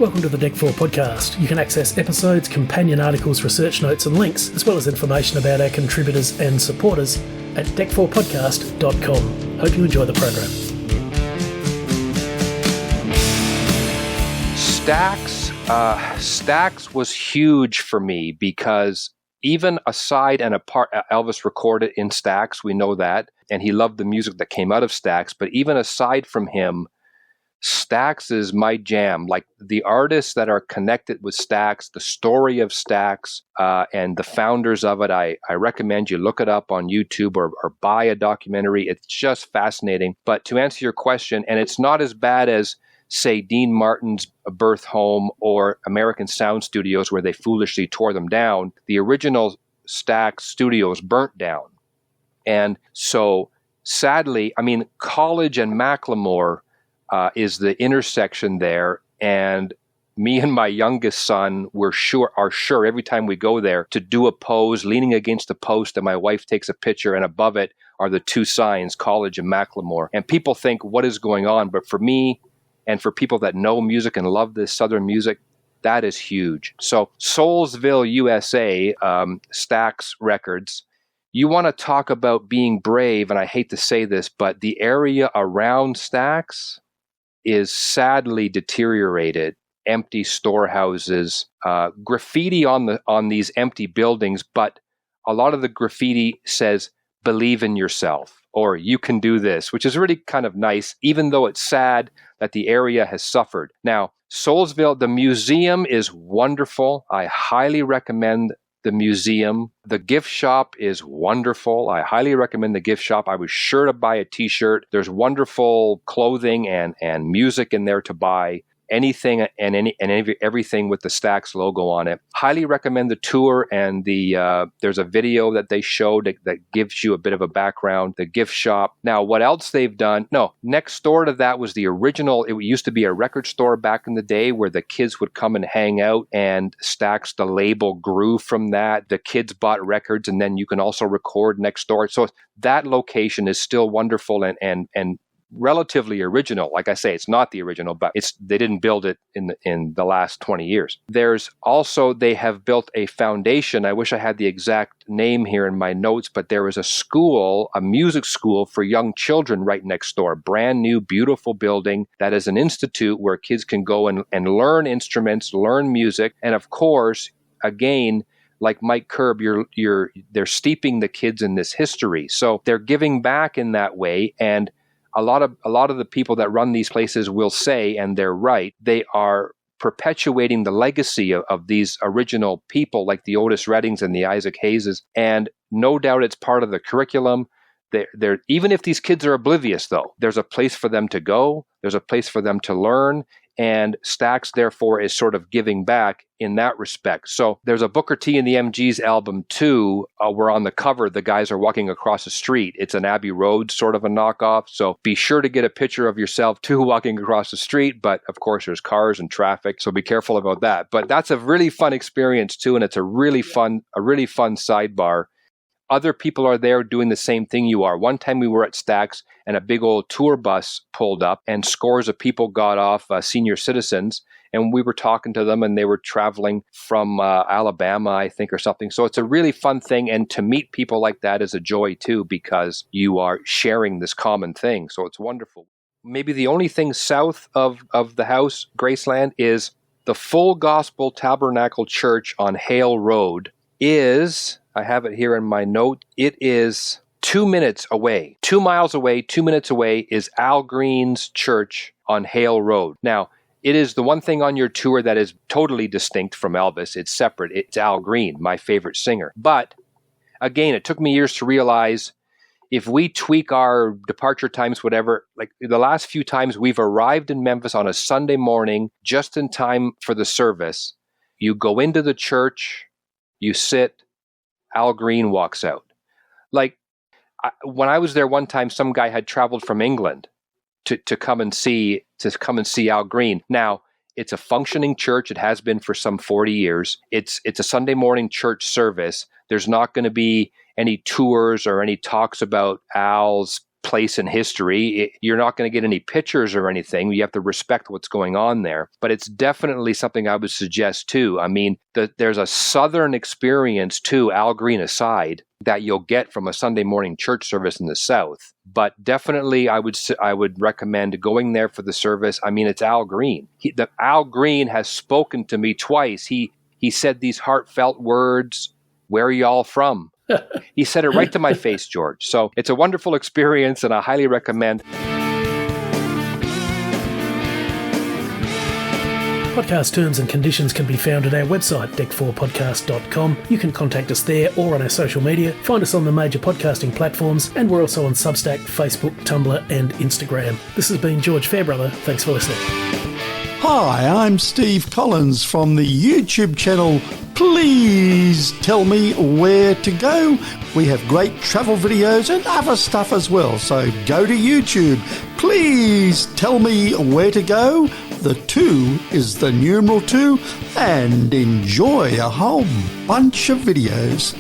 Welcome to the DEC4 podcast. You can access episodes, companion articles, research notes and links, as well as information about our contributors and supporters at DEC4podcast.com. Hope you enjoy the program. Stax was huge for me because even aside and apart, Elvis recorded in Stax, we know that, and he loved the music that came out of Stax, but even aside from him, Stax is my jam. Like the artists that are connected with Stax, the story of Stax, and the founders of it, I recommend you look it up on YouTube or buy a documentary. It's just fascinating. But to answer your question, and it's not as bad as, say, Dean Martin's birth home or American Sound Studios where they foolishly tore them down. The original Stax studios burnt down. And so sadly, I mean, College and Macklemore is the intersection there, and me and my youngest son are sure every time we go there to do a pose, leaning against the post, and my wife takes a picture, and above it are the two signs, College and Macklemore. And people think, what is going on? But for me, and for people that know music and love this Southern music, that is huge. So Soulsville, USA, Stax Records. You want to talk about being brave, and I hate to say this, but the area around Stax is sadly deteriorated. Empty storehouses, graffiti on these empty buildings, but a lot of the graffiti says, believe in yourself, or you can do this, which is really kind of nice, even though it's sad that the area has suffered. Now, Soulsville, the museum is wonderful. I highly recommend the museum. The gift shop is wonderful. I highly recommend the gift shop. I was sure to buy a t-shirt. There's wonderful clothing and music in there to buy. Anything and everything with the Stax logo on it. Highly recommend the tour, and there's a video that they showed that gives you a bit of a background. The gift shop. Now, what else they've done? No, next door to that was the original. It used to be a record store back in the day where the kids would come and hang out, and Stax, the label, grew from that. The kids bought records, and then you can also record next door. So that location is still wonderful and relatively original. Like I say, it's not the original, but they didn't build it in the last 20 years. There's also, they have built a foundation. I wish I had the exact name here in my notes, but there is a school, a music school for young children right next door. Brand new, beautiful building that is an institute where kids can go and learn instruments, learn music. And of course, again, like Mike Curb, they're steeping the kids in this history. So they're giving back in that way. And a lot of the people that run these places will say, and they're right, they are perpetuating the legacy of these original people like the Otis Reddings and the Isaac Hayeses. And no doubt it's part of the curriculum. They're, even if these kids are oblivious, though, there's a place for them to go. There's a place for them to learn. And Stax, therefore, is sort of giving back in that respect. So there's a Booker T and the MGs album, too, where on the cover, the guys are walking across the street. It's an Abbey Road sort of a knockoff. So be sure to get a picture of yourself, too, walking across the street. But, of course, there's cars and traffic, so be careful about that. But that's a really fun experience, too, and it's a really fun sidebar. Other people are there doing the same thing you are. One time we were at Stax and a big old tour bus pulled up and scores of people got off, senior citizens, and we were talking to them, and they were traveling from Alabama, I think, or something. So it's a really fun thing, and to meet people like that is a joy too, because you are sharing this common thing. So it's wonderful. Maybe the only thing south of the house, Graceland, is the Full Gospel Tabernacle Church on Hale Road is... I have it here in my note. It is 2 minutes away. 2 miles away, 2 minutes away is Al Green's church on Hale Road. Now, it is the one thing on your tour that is totally distinct from Elvis. It's separate. It's Al Green, my favorite singer. But, again, it took me years to realize if we tweak our departure times, whatever, like the last few times we've arrived in Memphis on a Sunday morning, just in time for the service, you go into the church, you sit, Al Green walks out. Like when I was there one time, some guy had traveled from England to come and see Al Green. Now, it's a functioning church. It has been for some 40 years. It's a Sunday morning church service. There's not going to be any tours or any talks about Al's place in history. You're not going to get any pictures or anything. You have to respect what's going on there. But it's definitely something I would suggest too. I mean, there's a Southern experience too, Al Green aside, that you'll get from a Sunday morning church service in the South. But definitely I would recommend going there for the service. I mean, it's Al Green. Al Green has spoken to me twice. He said these heartfelt words, "Where are y'all from?" He said it right to my face, George. So it's a wonderful experience, and I highly recommend. Podcast terms and conditions can be found at our website, DEC4podcast.com. You can contact us there or on our social media. Find us on the major podcasting platforms, and we're also on Substack, Facebook, Tumblr, and Instagram. This has been George Fairbrother. Thanks for listening. Hi, I'm Steve Collins from the YouTube channel Please Tell Me Where to Go. We have great travel videos and other stuff as well, so go to YouTube. Please tell me where to go. The 2 is the numeral 2, and enjoy a whole bunch of videos.